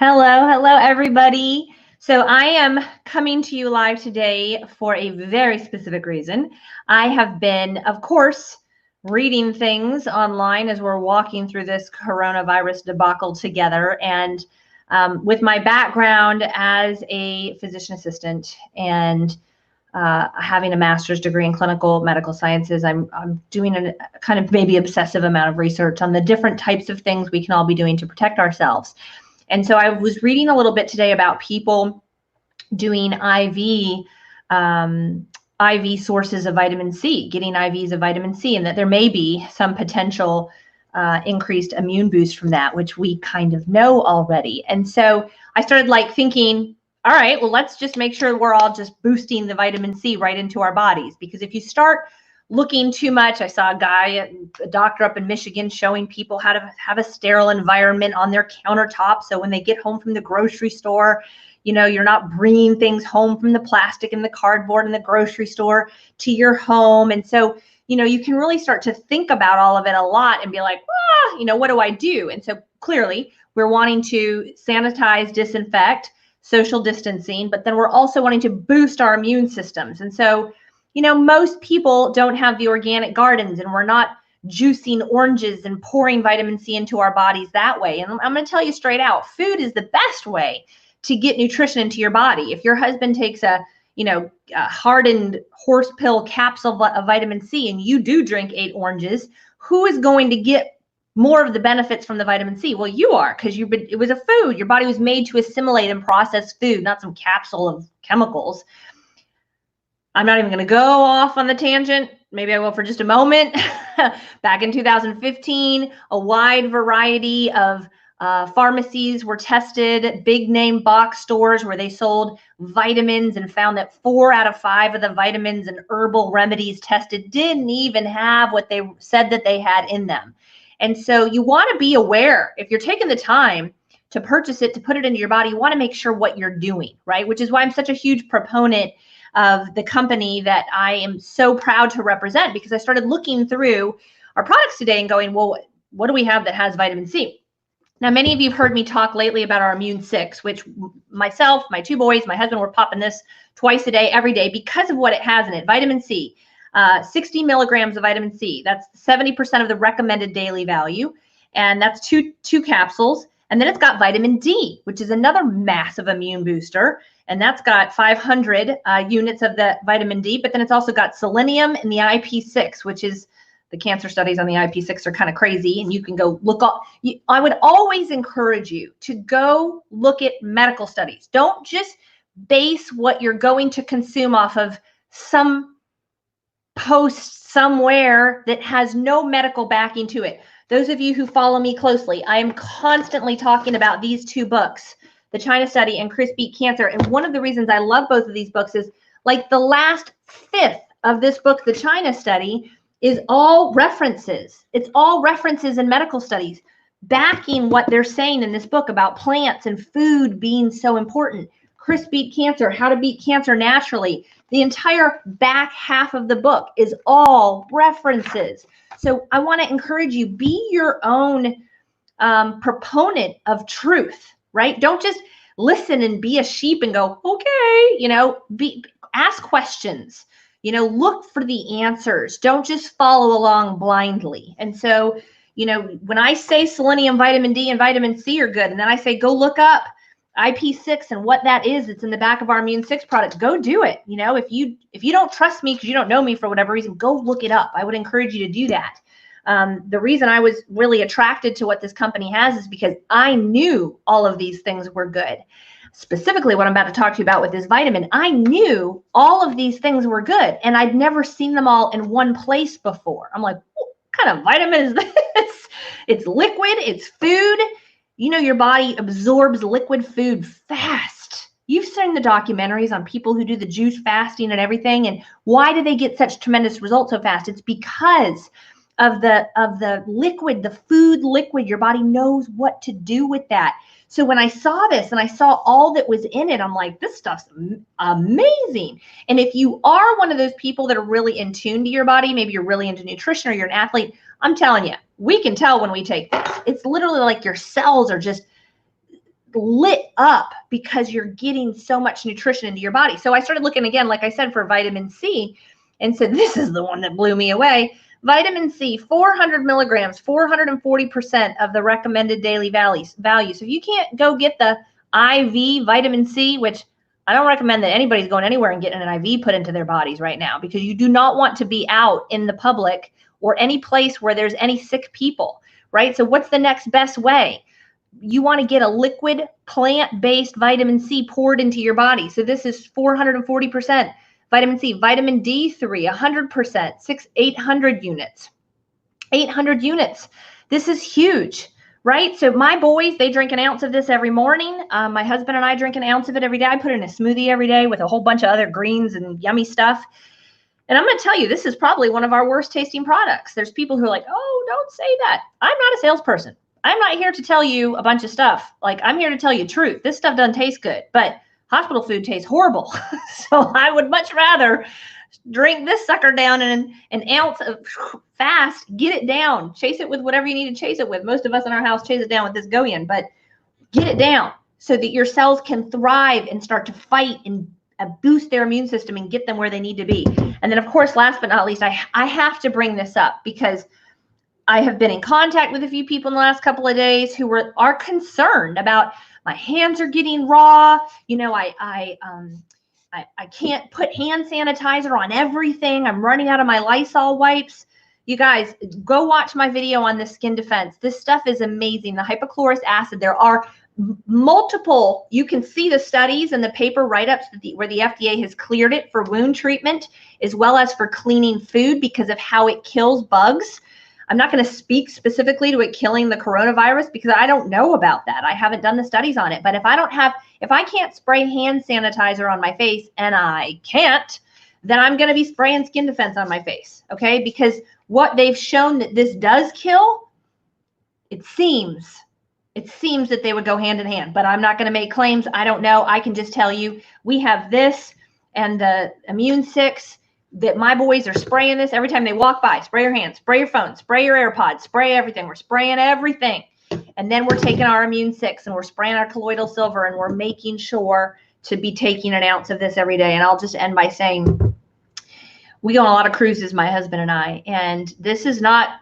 Hello, hello, everybody. So I am coming to you live today for a very specific reason. I have been, of course, reading things online as we're walking through this coronavirus debacle together. And with my background as a physician assistant and having a master's degree in clinical medical sciences, I'm doing a kind of maybe obsessive amount of research on the different types of things we can all be doing to protect ourselves. And so I was reading a little bit today about people doing IV sources of vitamin C, getting IVs of vitamin C, and that there may be some potential increased immune boost from that, which we kind of know already. And so I started thinking, all right, well, let's just make sure we're all just boosting the vitamin C right into our bodies. Because if you start looking too much, I saw a doctor up in Michigan showing people how to have a sterile environment on their countertop. So when they get home from the grocery store, you're not bringing things home from the plastic and the cardboard in the grocery store to your home. And so, you can really start to think about all of it a lot and be like, what do I do? And so clearly we're wanting to sanitize, disinfect, social distancing, but then we're also wanting to boost our immune systems. And so, most people don't have the organic gardens, and we're not juicing oranges and pouring vitamin C into our bodies that way. And I'm going to tell you straight out, food is the best way to get nutrition into your body. If your husband takes a hardened horse pill capsule of vitamin C and you do drink 8 oranges, who is going to get more of the benefits from the vitamin C? Well, you are, because it was a food. Your body was made to assimilate and process food, not some capsule of chemicals. I'm not even going to go off on the tangent. Maybe I will for just a moment. Back in 2015, a wide variety of pharmacies were tested, big name box stores where they sold vitamins, and found that 4 out of 5 of the vitamins and herbal remedies tested didn't even have what they said that they had in them. And so you want to be aware, if you're taking the time to purchase it, to put it into your body, you want to make sure what you're doing, right? Which is why I'm such a huge proponent of the company that I am so proud to represent, because I started looking through our products today and going, well, what do we have that has vitamin C? Now, many of you have heard me talk lately about our Immune 6, which myself, my 2 boys, my husband, were popping this twice a day, every day, because of what it has in it. Vitamin C, 60 milligrams of vitamin C. That's 70% of the recommended daily value. And that's two capsules. And then it's got vitamin D, which is another massive immune booster. And that's got 500 units of the vitamin D. But then it's also got selenium and the IP6, which is, the cancer studies on the IP6 are kind of crazy. And you can go look up. I would always encourage you to go look at medical studies. Don't just base what you're going to consume off of some post somewhere that has no medical backing to it. Those of you who follow me closely, I am constantly talking about these 2 books, The China Study and Chris Beat Cancer. And one of the reasons I love both of these books is the last 5th of this book, The China Study, is all references. It's all references in medical studies backing what they're saying in this book about plants and food being so important. Chris Beat Cancer, How to Beat Cancer Naturally. The entire back half of the book is all references. So I want to encourage you, be your own proponent of truth, right? Don't just listen and be a sheep and go, okay, ask questions, look for the answers. Don't just follow along blindly. And so, when I say selenium, vitamin D, and vitamin C are good, and then I say, go look up IP6 and what that is, it's in the back of our Immune 6 product, go do it. If you don't trust me because you don't know me for whatever reason, go look it up. I would encourage you to do that. The reason I was really attracted to what this company has is because I knew all of these things were good. Specifically, what I'm about to talk to you about with this vitamin, I knew all of these things were good, and I'd never seen them all in one place before. I'm like, what kind of vitamin is this? It's liquid, it's food. Your body absorbs liquid food fast. You've seen the documentaries on people who do the juice fasting and everything. And why do they get such tremendous results so fast? It's because of the liquid, the food liquid. Your body knows what to do with that. So when I saw this and I saw all that was in it, I'm like, this stuff's amazing. And if you are one of those people that are really in tune to your body, maybe you're really into nutrition or you're an athlete, I'm telling you, we can tell when we take this. It's literally like your cells are just lit up because you're getting so much nutrition into your body. So I started looking again, like I said, for vitamin C, and so this is the one that blew me away. Vitamin C, 400 milligrams, 440% of the recommended daily value. So if you can't go get the IV vitamin C, which I don't recommend that anybody's going anywhere and getting an IV put into their bodies right now, because you do not want to be out in the public or any place where there's any sick people, right? So what's the next best way? You want to get a liquid plant-based vitamin C poured into your body. So this is 440% vitamin C. Vitamin D3, 100%, 800 units. 800 units. This is huge, right? So my boys, they drink an ounce of this every morning. My husband and I drink an ounce of it every day. I put it in a smoothie every day with a whole bunch of other greens and yummy stuff. And I'm going to tell you, this is probably one of our worst tasting products. There's people who are like, oh, don't say that. I'm not a salesperson. I'm not here to tell you a bunch of stuff. Like, I'm here to tell you truth. This stuff doesn't taste good, but hospital food tastes horrible. So I would much rather drink this sucker down in an ounce of fast, get it down, chase it with whatever you need to chase it with. Most of us in our house chase it down with this Goyan, but get it down so that your cells can thrive and start to fight and boost their immune system and get them where they need to be. And then, of course, last but not least, I have to bring this up because I have been in contact with a few people in the last couple of days who are concerned about my hands are getting raw. You know, I can't put hand sanitizer on everything. I'm running out of my Lysol wipes. You guys, go watch my video on the skin defense. This stuff is amazing. The hypochlorous acid, there are multiple, you can see the studies and the paper write-ups where the FDA has cleared it for wound treatment as well as for cleaning food because of how it kills bugs. I'm not going to speak specifically to it killing the coronavirus because I don't know about that. I haven't done the studies on it. But if I can't spray hand sanitizer on my face, and I can't, then I'm going to be spraying skin defense on my face, okay? Because what they've shown that this does kill, it seems that they would go hand in hand. But I'm not going to make claims. I don't know. I can just tell you we have this and the Immune 6 that my boys are spraying this every time they walk by. Spray your hands, spray your phone, spray your AirPods, spray everything. We're spraying everything. And then we're taking our Immune 6 and we're spraying our colloidal silver and we're making sure to be taking an ounce of this every day. And I'll just end by saying we go on a lot of cruises, my husband and I, and this is not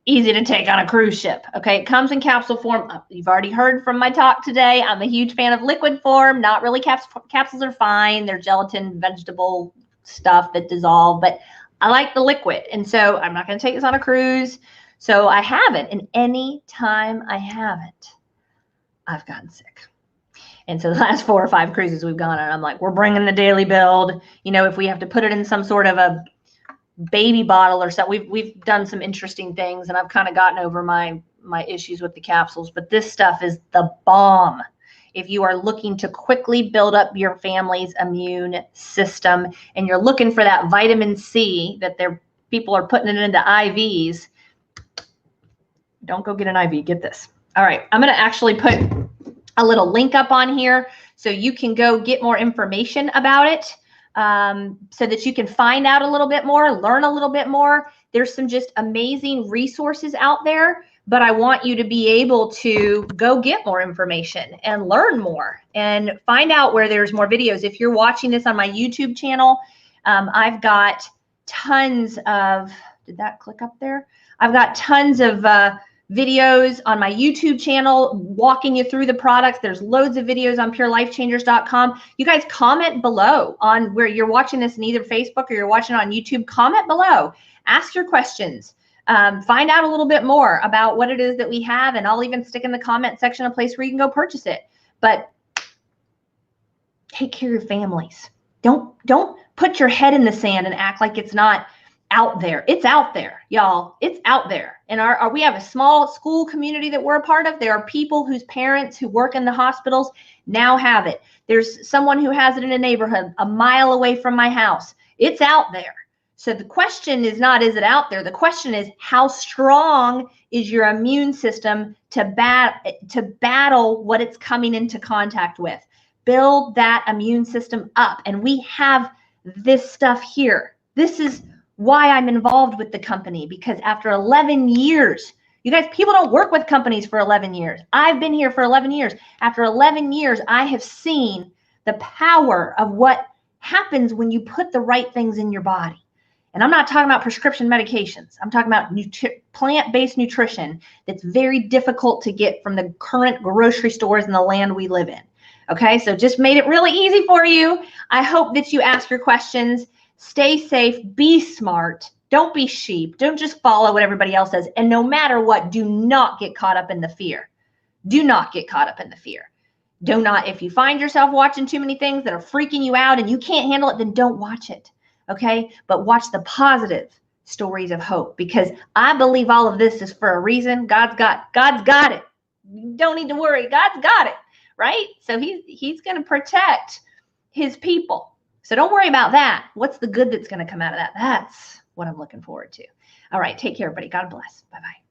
easy to take on a cruise ship. Okay, it comes in capsule form. You've already heard from my talk today. I'm a huge fan of liquid form. Not really capsules are fine. They're gelatin, vegetable stuff that dissolve, but I like the liquid. And so I'm not going to take this on a cruise. So I haven't. And any time I haven't, I've gotten sick. And so the last 4 or 5 cruises we've gone on, I'm like, we're bringing the daily build. You know, if we have to put it in some sort of a baby bottle or something, we've done some interesting things, and I've kind of gotten over my issues with the capsules. But this stuff is the bomb if you are looking to quickly build up your family's immune system and you're looking for that vitamin C that people are putting it into IVs. Don't go get an IV, get this. All right, I'm going to actually put a little link up on here so you can go get more information about it, so that you can find out a little bit more, learn a little bit more. There's some just amazing resources out there, but I want you to be able to go get more information and learn more and find out where there's more videos. If you're watching this on my YouTube channel, I've got tons of, did that click up there? I've got tons of videos on my YouTube channel walking you through the products. There's loads of videos on purelifechangers.com. You guys comment below on where you're watching this in either Facebook or you're watching on YouTube. Comment below. Ask your questions. Find out a little bit more about what it is that we have, and I'll even stick in the comment section a place where you can go purchase it. But take care of your families. Don't put your head in the sand and act like it's not out there. It's out there, y'all. It's out there. And we have a small school community that we're a part of. There are people whose parents who work in the hospitals now have it. There's someone who has it in a neighborhood a mile away from my house. It's out there. So the question is not, is it out there? The question is, how strong is your immune system to battle what it's coming into contact with? Build that immune system up. And we have this stuff here. This is why I'm involved with the company, because after 11 years You guys, people don't work with companies for 11 years. I've been here for 11 years. After 11 years, I have seen the power of what happens when you put the right things in your body. And I'm not talking about prescription medications. I'm talking about plant-based nutrition that's very difficult to get from the current grocery stores in the land we live in. Okay, so just made it really easy for you. I hope that you ask your questions. Stay safe, be smart. Don't be sheep. Don't just follow what everybody else says. And no matter what, do not get caught up in the fear. Do not get caught up in the fear. Do not, if you find yourself watching too many things that are freaking you out and you can't handle it, then don't watch it. Okay, but watch the positive stories of hope, because I believe all of this is for a reason. God's got it. You don't need to worry. God's got it, right? So he's going to protect his people. So don't worry about that. What's the good that's going to come out of that? That's what I'm looking forward to. All right, take care, everybody. God bless. Bye-bye.